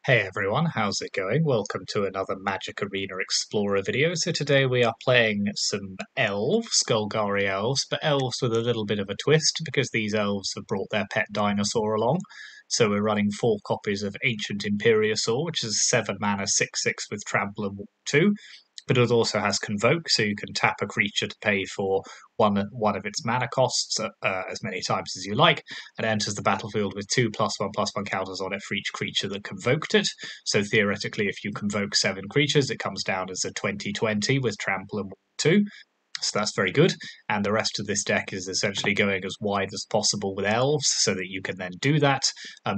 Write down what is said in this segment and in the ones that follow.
Hey everyone, how's it going? Welcome to another Magic Arena Explorer video. So today we are playing some elves, Golgari Elves, but elves with a little bit of a twist because these elves have brought their pet dinosaur along. So we're running 4 copies of Ancient Imperiosaur, which is a 7 mana 6/6 with Trample and Walk 2. But it also has Convoke, so you can tap a creature to pay for one of its mana costs as many times as you like, and enters the battlefield with 2+1/+1 counters on it for each creature that convoked it. So theoretically, if you convoke 7 creatures, it comes down as a 20/20 with Trample and 2. So that's very good. And the rest of this deck is essentially going as wide as possible with elves so that you can then do that.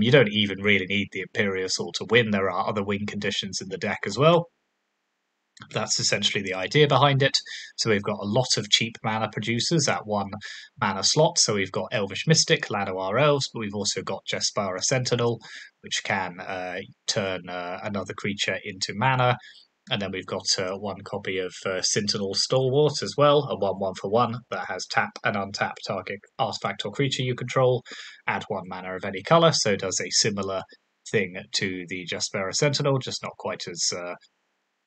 You don't even really need the Imperiosaur to win. There are other win conditions in the deck as well. That's essentially the idea behind it. So we've got a lot of cheap mana producers at 1 mana slot. So we've got Elvish Mystic, Llanowar Elves, but we've also got Jespera Sentinel, which can turn another creature into mana. And then we've got 1 copy of Sentinel Stalwart as well, a 1/1 for 1 that has tap and untap target artifact or creature you control, add 1 mana of any colour, so it does a similar thing to the Jespera Sentinel, just not quite as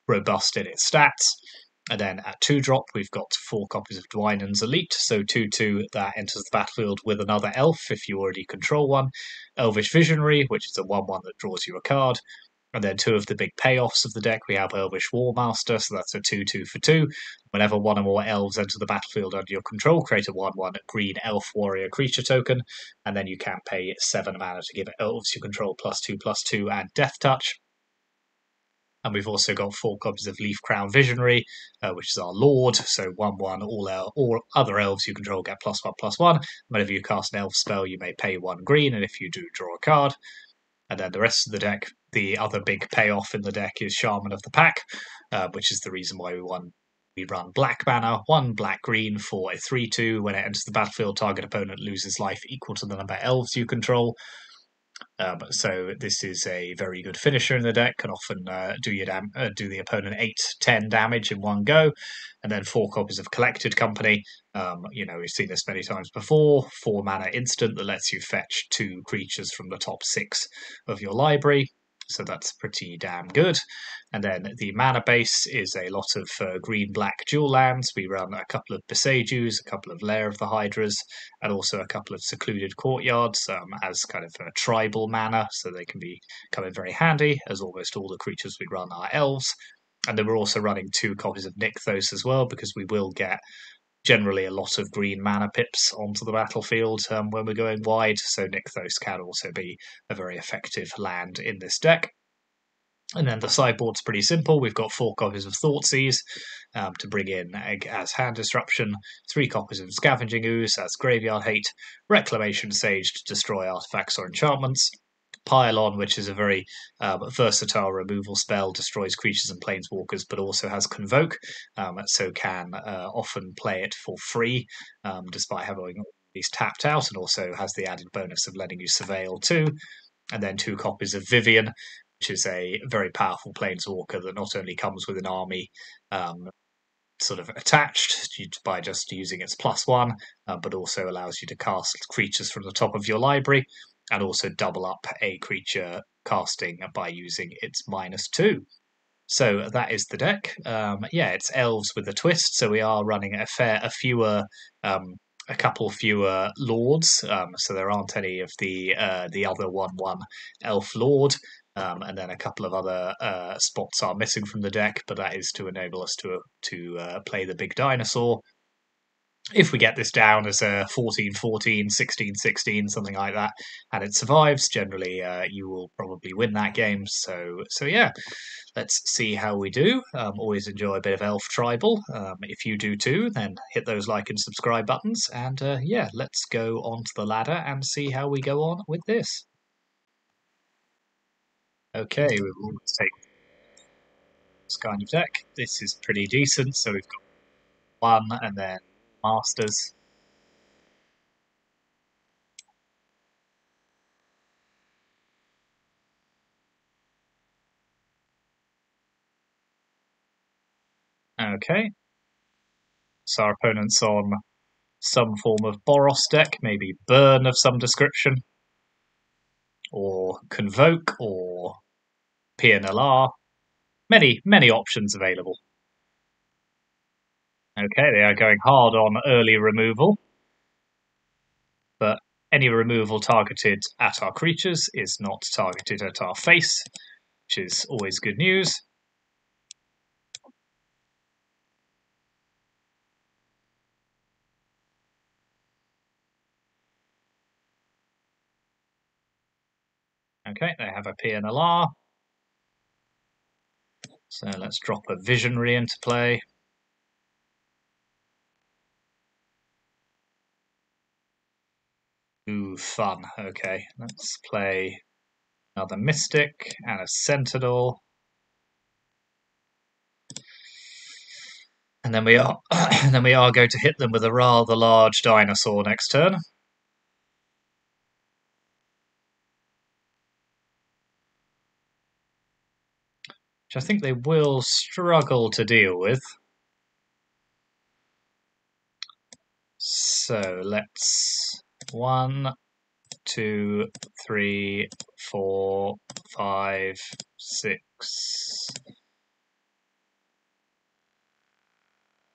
robust in its stats. And then at 2-drop, we've got 4 copies of Dwynen's Elite, so 2/2 that enters the battlefield with another elf if you already control one. Elvish Visionary, which is a 1/1 that draws you a card. And then 2 of the big payoffs of the deck, we have Elvish Warmaster, so that's a 2/2 for 2. Whenever 1 or more elves enter the battlefield under your control, create a 1/1 green elf warrior creature token, and then you can pay 7 mana to give elves you control +2/+2 and Death Touch. And we've also got 4 copies of Leaf Crown Visionary, which is our Lord. So 1/1, all other elves you control get +1/+1. Whenever you cast an elf spell, you may pay 1 green, and if you do, draw a card. And then the rest of the deck, the other big payoff in the deck is Shaman of the Pack, which is the reason why we run black mana, 1 black-green for a 3/2. When it enters the battlefield, target opponent loses life equal to the number of elves you control. So this is a very good finisher in the deck, can often do the opponent 8-10 damage in one go. And then 4 copies of Collected Company. We've seen this many times before. 4 mana instant that lets you fetch 2 creatures from the top 6 of your library. So that's pretty damn good. And then the mana base is a lot of green-black dual lands. We run a couple of Besajus, a couple of Lair of the Hydras, and also a couple of Secluded Courtyards as kind of a tribal mana, so they can come in very handy, as almost all the creatures we run are elves. And then we're also running 2 copies of Nykthos as well, because we will get generally a lot of green mana pips onto the battlefield when we're going wide, so Nykthos can also be a very effective land in this deck. And then the sideboard's pretty simple. We've got 4 copies of Thoughtseize to bring in as hand disruption, 3 copies of Scavenging Ooze as graveyard hate, Reclamation Sage to destroy artifacts or enchantments, Pylon, which is a very versatile removal spell, destroys creatures and planeswalkers, but also has Convoke, so can often play it for free, despite having these tapped out, and also has the added bonus of letting you surveil too. And then 2 copies of Vivian, which is a very powerful planeswalker that not only comes with an army sort of attached by just using its +1, but also allows you to cast creatures from the top of your library, and also double up a creature casting by using its -2. So that is the deck. It's elves with a twist. So we are running a couple fewer lords. So there aren't any of the other 1/1 elf lord. And then a couple of other spots are missing from the deck, but that is to enable us to play the big dinosaur. If we get this down as a 14-14, 16-16, something like that, and it survives, generally you will probably win that game. So yeah, let's see how we do. Always enjoy a bit of Elf Tribal. If you do too, then hit those like and subscribe buttons. And let's go onto the ladder and see how we go on with this. Okay, we will always take this kind of deck. This is pretty decent. So we've got 1 and then Masters. Okay. So our opponent's on some form of Boros deck, maybe Burn of some description, or Convoke, or PNLR. Many options available. Okay, they are going hard on early removal, but any removal targeted at our creatures is not targeted at our face, which is always good news. Okay, they have a PNLR. So let's drop a Visionary into play. Ooh, fun. Okay, let's play another Mystic and a Sentinel. And then we are going to hit them with a rather large dinosaur next turn. Which I think they will struggle to deal with. So let's 1, 2, 3, 4, 5, 6,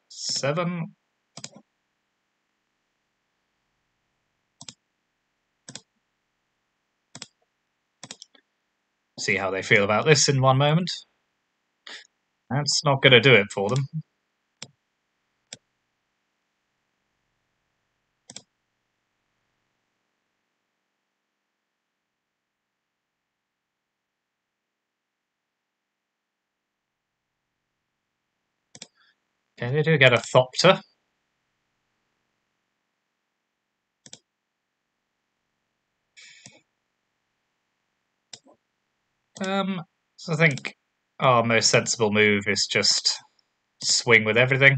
7. See how they feel about this in one moment. That's not going to do it for them. Okay, they do get a Thopter. So I think our most sensible move is just swing with everything.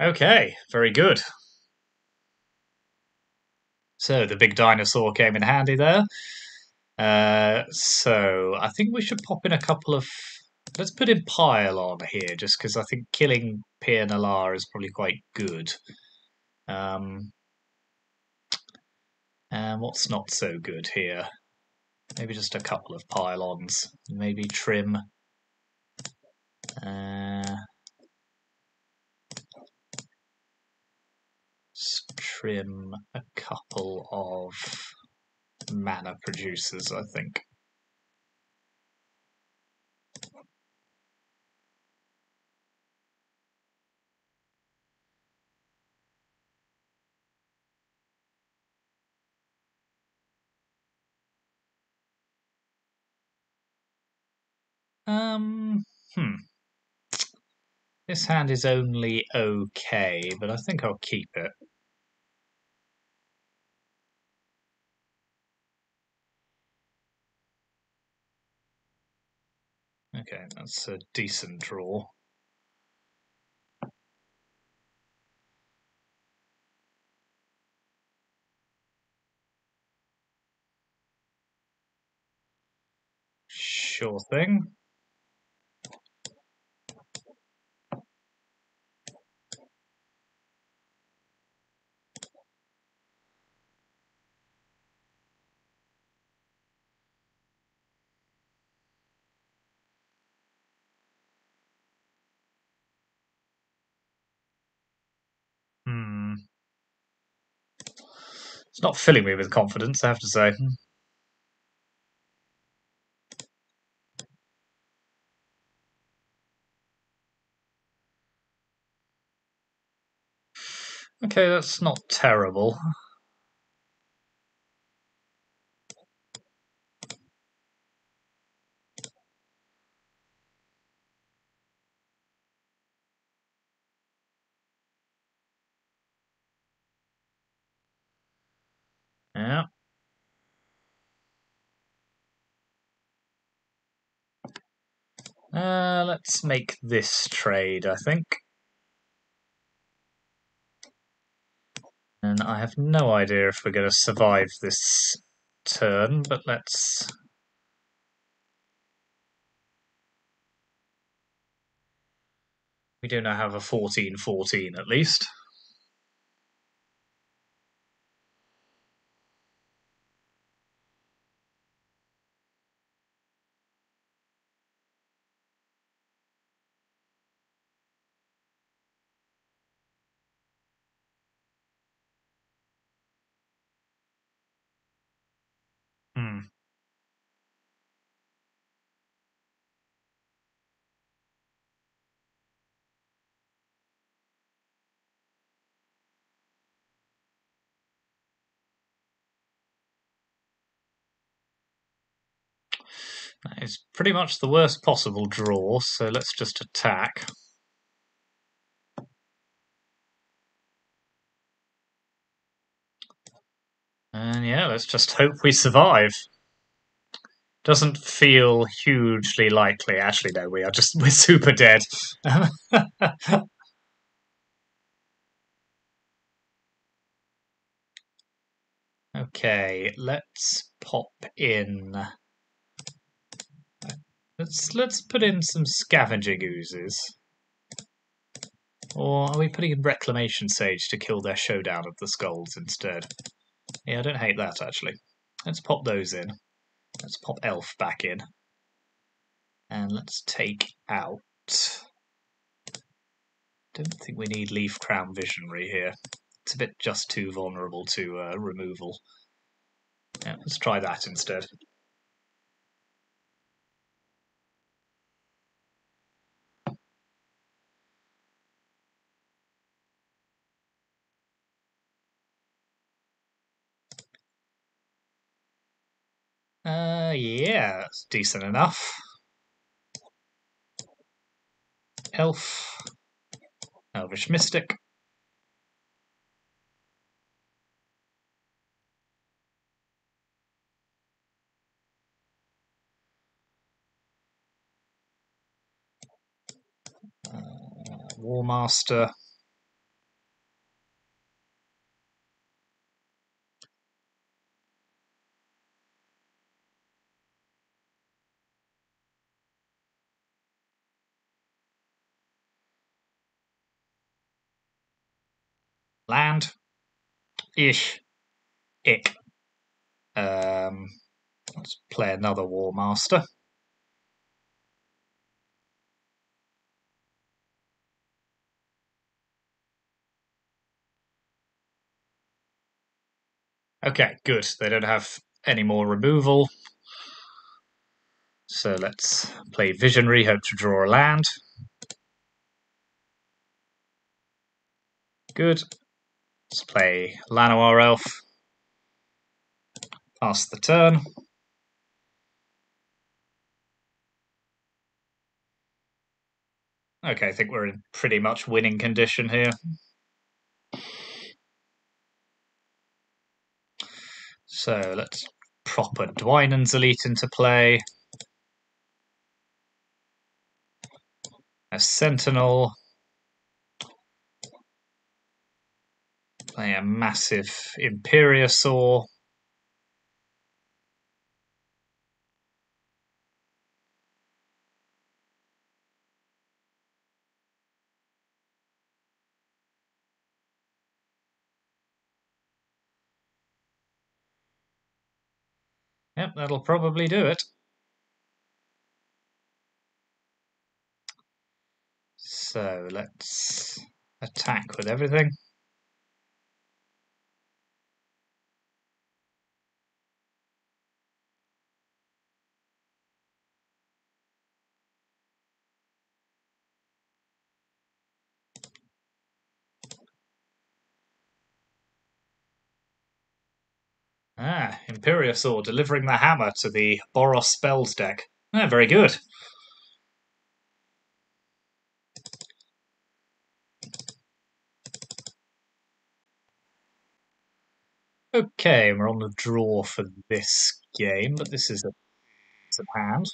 Okay, very good. So the big dinosaur came in handy there. So I think we should pop in a couple of... Let's put in Pile on here, just because I think killing PNLR is probably quite good. And what's not so good here? Maybe just a couple of Pylons. Maybe trim. Trim a couple of mana producers, I think. This hand is only okay, but I think I'll keep it. Okay, that's a decent draw. Sure thing. It's not filling me with confidence, I have to say. Okay, that's not terrible. Yeah. Let's make this trade, I think. And I have no idea if we're going to survive this turn, but let's... We do now have a 14-14 at least. Hmm. That is pretty much the worst possible draw, so let's just attack. And yeah, let's just hope we survive. Doesn't feel hugely likely. Actually, no, we're super dead. Okay, let's pop in. Let's put in some scavenging oozes. Or are we putting in Reclamation Sage to kill their showdown of the skulls instead? Yeah, I don't hate that actually. Let's pop those in. Let's pop Elf back in. And let's take out... Don't think we need Leaf Crown Visionary here. It's a bit just too vulnerable to removal. Yeah, let's try that instead. Yeah, that's decent enough. Elf. Elvish Mystic. War Master. Land. Ish. Ick. Let's play another War Master. Okay, good. They don't have any more removal. So let's play Visionary, hope to draw a land. Good. Let's play Llanowar Elf. Pass the turn. Okay, I think we're in pretty much winning condition here. So let's prop a Dwynen's Elite into play. A Sentinel. Play a massive Imperiosaur. Yep, that'll probably do it. So let's attack with everything. Ah, Imperiosaur delivering the hammer to the Boros spells deck. Ah, very good. Okay, we're on the draw for this game, but this is a hand.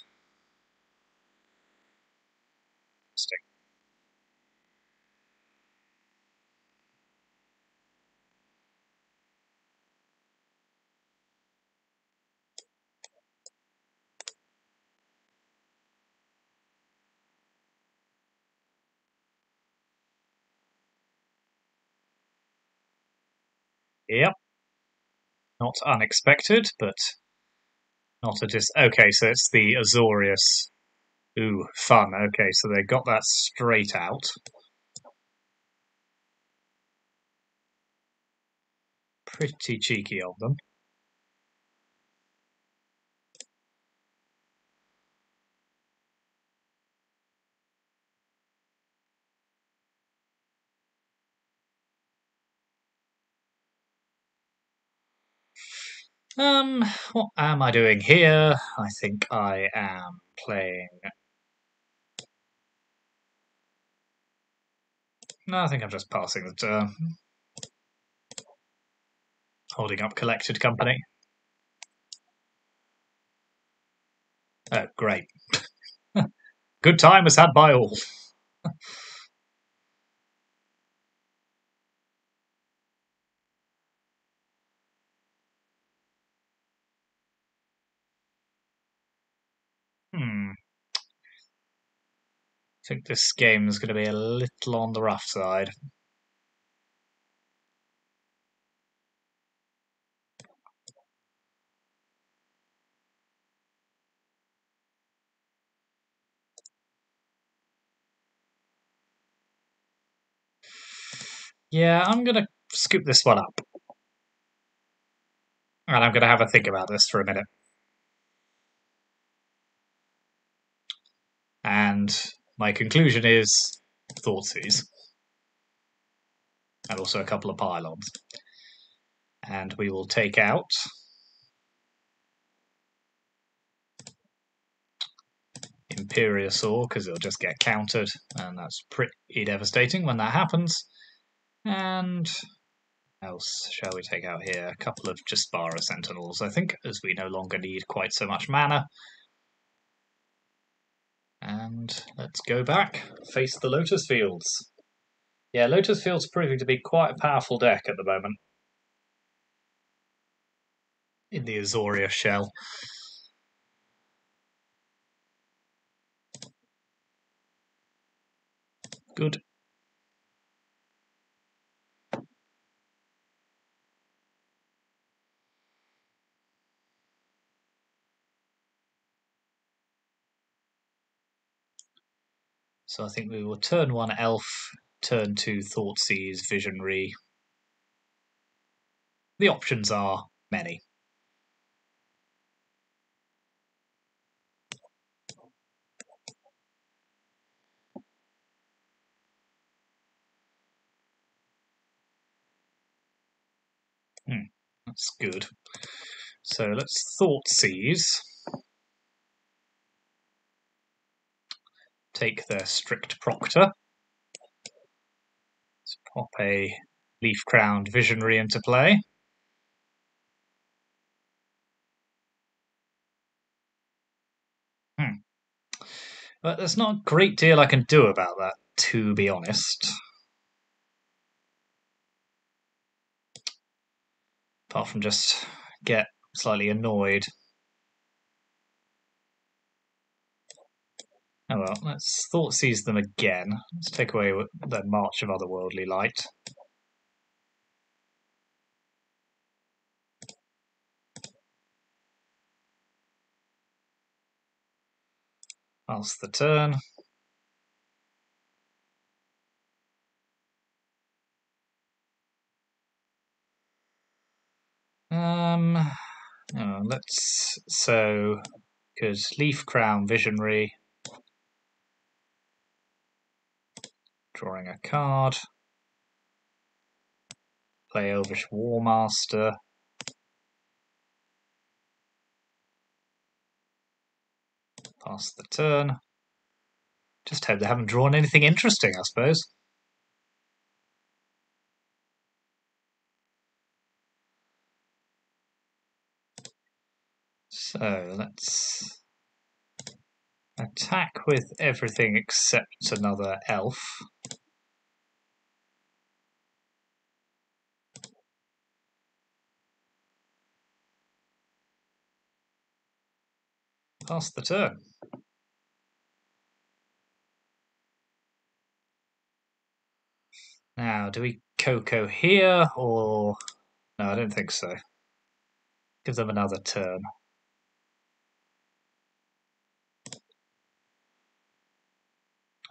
Yep. Not unexpected, but not a Okay, so it's the Azorius. Ooh, fun. Okay, so they got that straight out. Pretty cheeky of them. What am I doing here? I think I am playing... No, I think I'm just passing the turn. Holding up collected company. Oh, great. Good time is had by all. I think this game is going to be a little on the rough side. Yeah, I'm going to scoop this one up. And I'm going to have a think about this for a minute. And my conclusion is Thoughtseize. And also a couple of pylons. And we will take out Imperiosaur, because it'll just get countered, and that's pretty devastating when that happens. And else shall we take out here? A couple of Jaspara Sentinels, I think, as we no longer need quite so much mana. And let's go back, face the Lotus Fields. Yeah, Lotus Fields proving to be quite a powerful deck at the moment. In the Azorius shell. Good. So I think we will turn 1 Elf, turn 2 Thoughtseize, Visionary. The options are many. That's good. So let's Thoughtseize. Take their Strict Proctor. Let's pop a Leaf Crowned Visionary into play. But there's not a great deal I can do about that, to be honest. Apart from just get slightly annoyed. Oh well, let's Thoughtseize them again. Let's take away their March of Otherworldly Light. Pass the turn. Let's because Leaf Crown Visionary, drawing a card, play Elvish Warmaster. Pass the turn. Just hope they haven't drawn anything interesting, I suppose. So let's attack with everything except another elf. Pass the turn. Now, do we Coco here, or No, I don't think so. Give them another turn.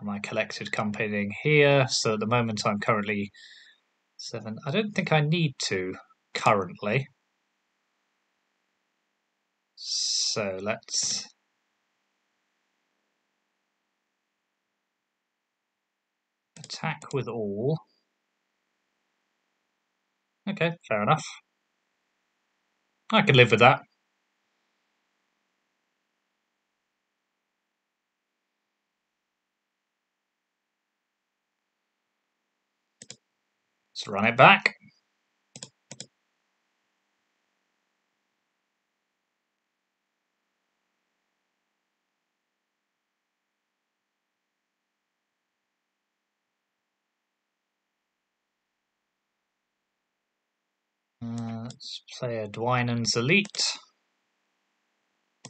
My collected company here, so at the moment I'm currently 7. I don't think I need to currently. So let's attack with all. Okay, fair enough. I can live with that. Let's run it back. Let's play a Dwynen's Elite.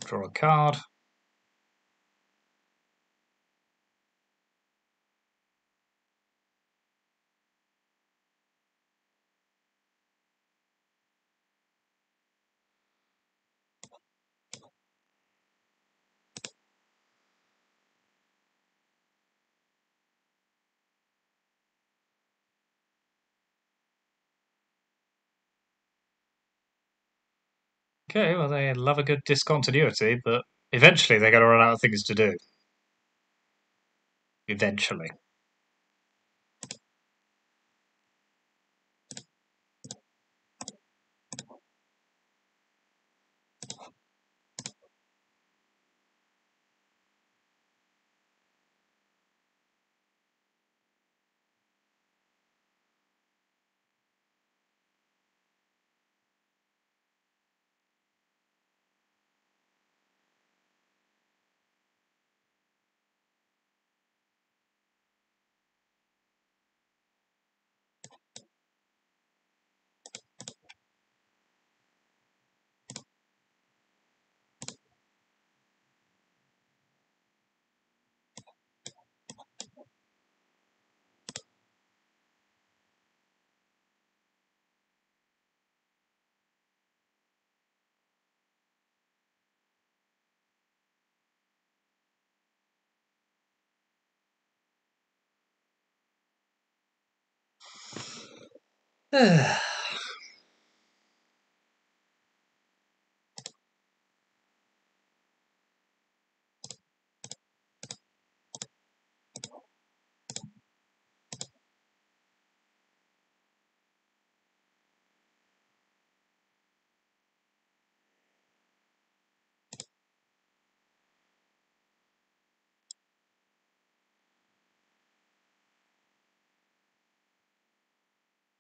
Draw a card. Okay, well, they love a good discontinuity, but eventually they're going to run out of things to do. Eventually.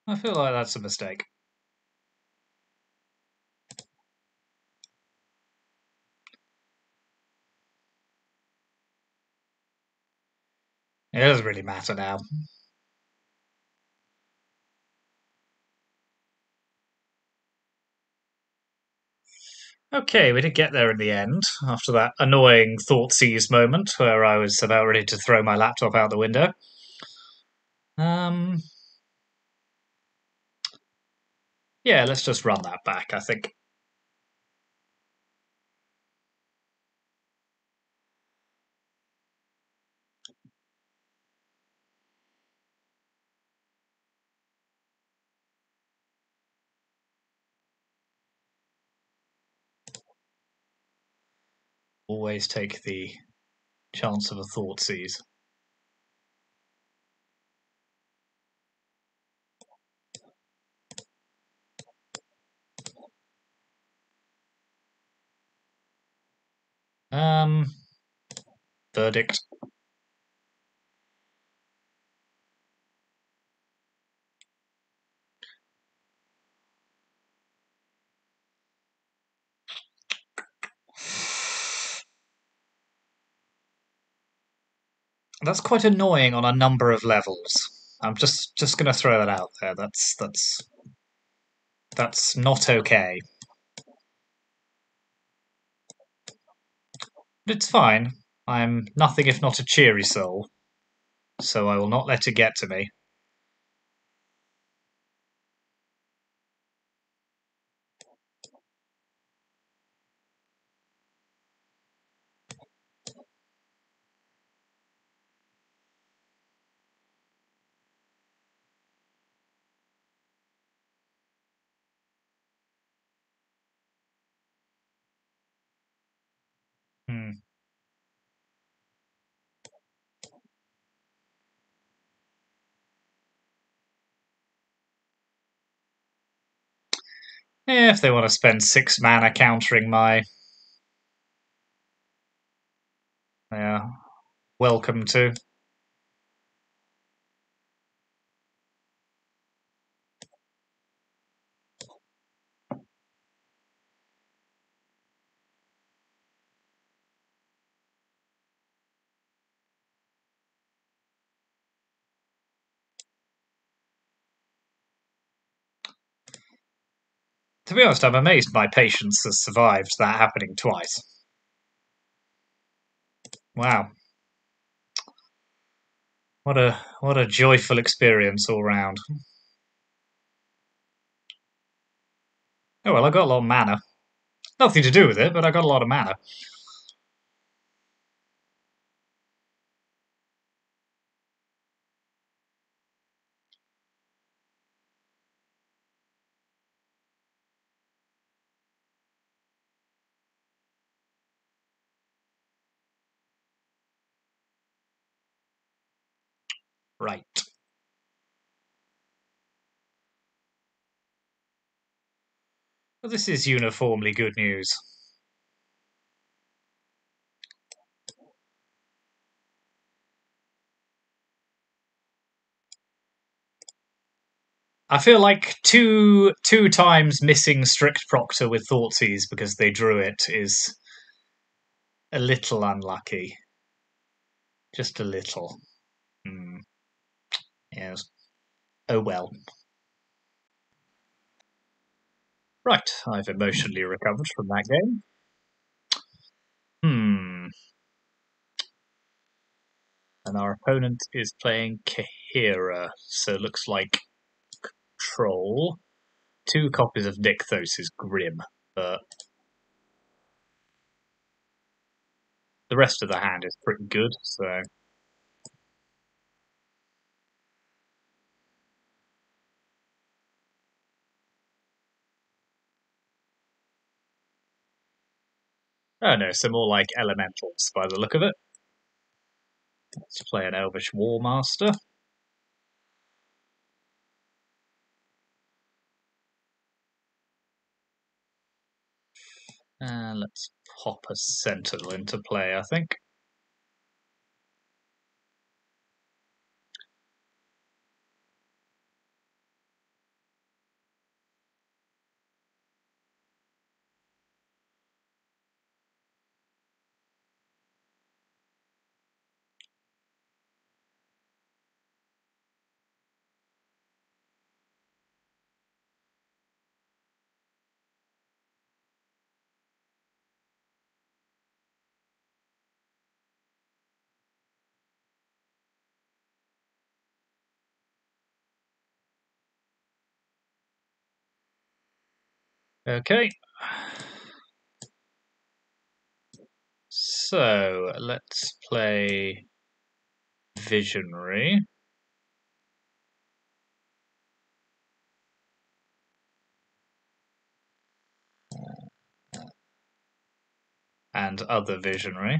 I feel like that's a mistake. It doesn't really matter now. Okay, we did get there in the end, after that annoying Thoughtseize moment where I was about ready to throw my laptop out the window. Yeah, let's just run that back, I think. Always take the chance of a Thoughtseize. Verdict. That's quite annoying on a number of levels. I'm just going to throw that out there. That's not okay. But it's fine. I'm nothing if not a cheery soul, so I will not let it get to me. If they want to spend 6 mana countering my... Yeah, welcome to. To be honest, I'm amazed my patience has survived that happening twice. Wow. What a joyful experience all round. Oh well, I got a lot of mana. Nothing to do with it, but I got a lot of mana. Right. Well, this is uniformly good news. I feel like two times missing Strict Proctor with Thoughtseize because they drew it is a little unlucky. Just a little. Yes. Oh well. Right, I've emotionally recovered from that game. And our opponent is playing Kahira, so it looks like Troll. 2 copies of Nykthos is grim, but the rest of the hand is pretty good, so... Oh no, so more like elementals by the look of it. Let's play an Elvish War Master. And let's pop a Sentinel into play, I think. Okay. So, let's play Visionary. And other Visionary.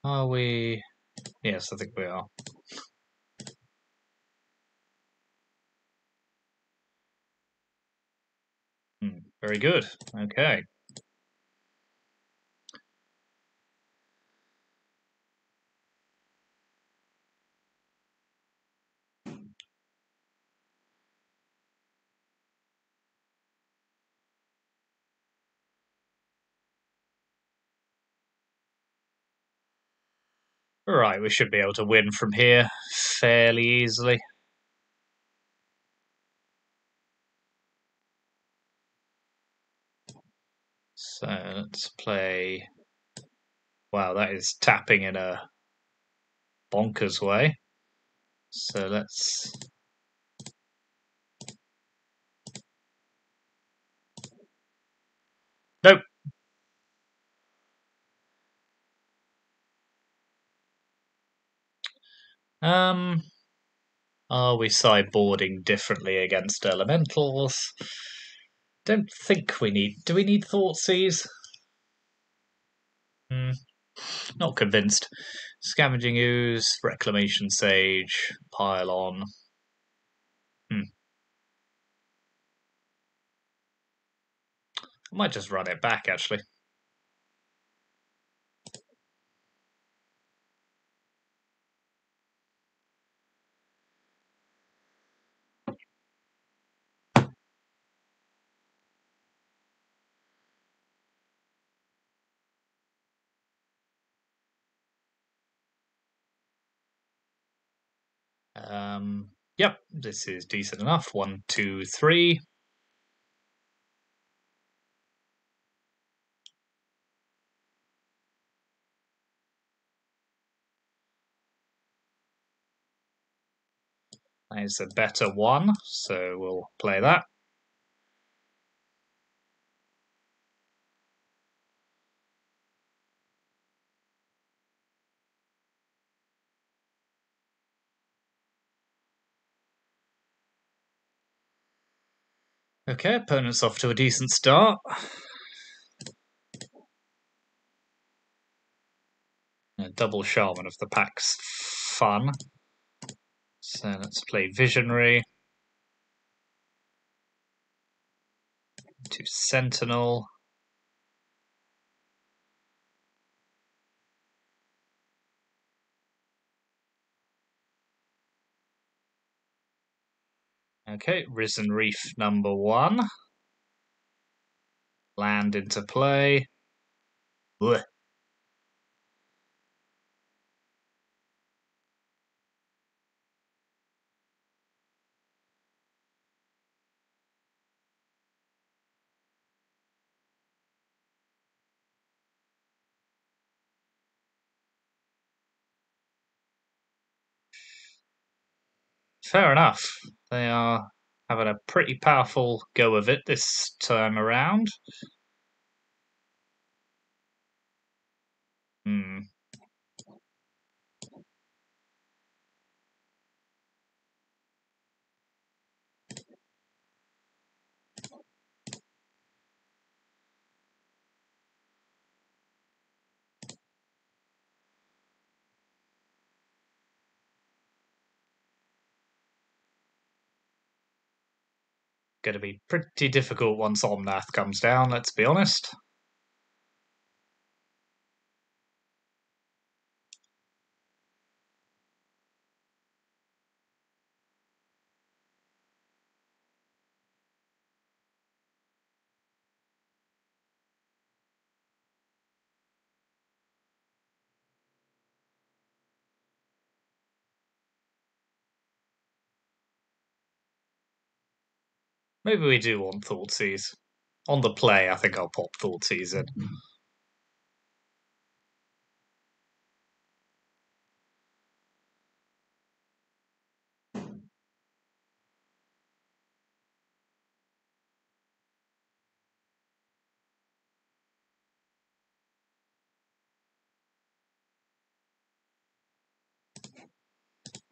Are we... Yes, I think we are. Very good. Okay. Right, we should be able to win from here fairly easily. So let's play... Wow, that is tapping in a bonkers way. So let's... Nope. Are we sideboarding differently against elementals? Don't think we need... Do we need Thoughtseize? Not convinced. Scavenging Ooze, Reclamation Sage, pile on. I might just run it back, actually. Yep, this is decent enough. 1, 2, 3. That is a better one, so we'll play that. Okay, opponent's off to a decent start. Double Shaman of the Pack's fun. So let's play Visionary. To Sentinel. Okay, Risen Reef number 1. Land into play. Blech. Fair enough. They are having a pretty powerful go of it this time around. Going to be pretty difficult once Omnath comes down, let's be honest. Maybe we do want Thoughtseize. On the play, I think I'll pop Thoughtseize in.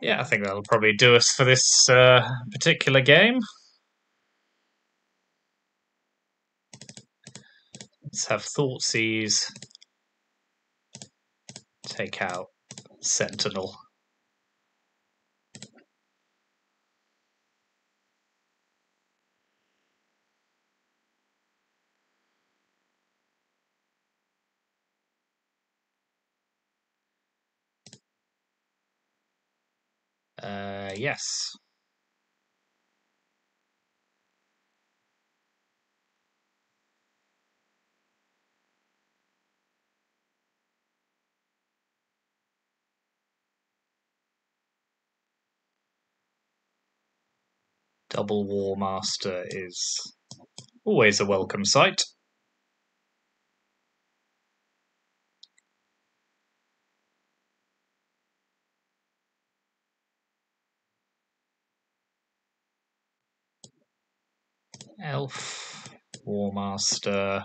Yeah, I think that'll probably do us for this particular game. Let's have Thoughtseize. Take out Sentinel. Yes. Double War Master is always a welcome sight. Elf, War Master.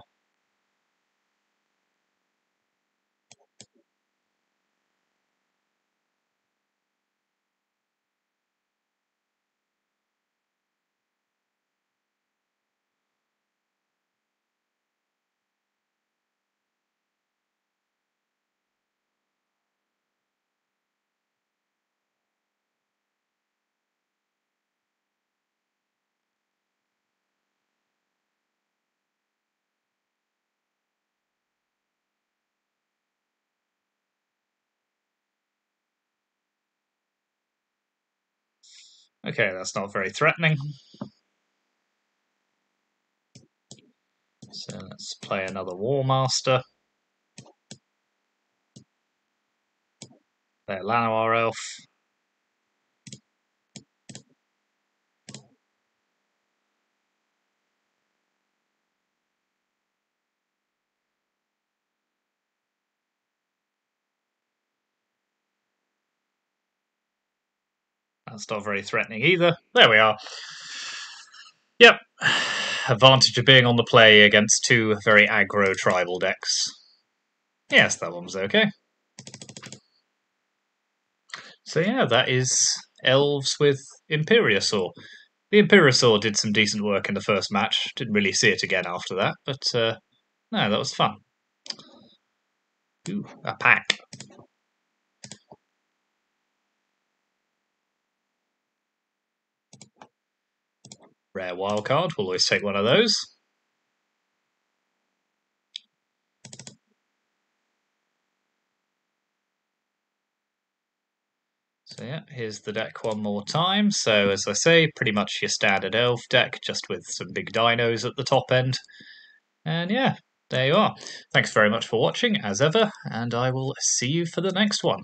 Okay, that's not very threatening. So let's play another War Master. Play a Llanowar Elf. That's not very threatening either. There we are. Yep. Advantage of being on the play against two very aggro tribal decks. Yes, that one was okay. So yeah, that is Elves with Imperiosaur. The Imperiosaur did some decent work in the first match. Didn't really see it again after that, but no, that was fun. Ooh, a pack. Rare wildcard, we'll always take one of those. So yeah, here's the deck one more time. So as I say, pretty much your standard elf deck, just with some big dinos at the top end. And yeah, there you are. Thanks very much for watching, as ever, and I will see you for the next one.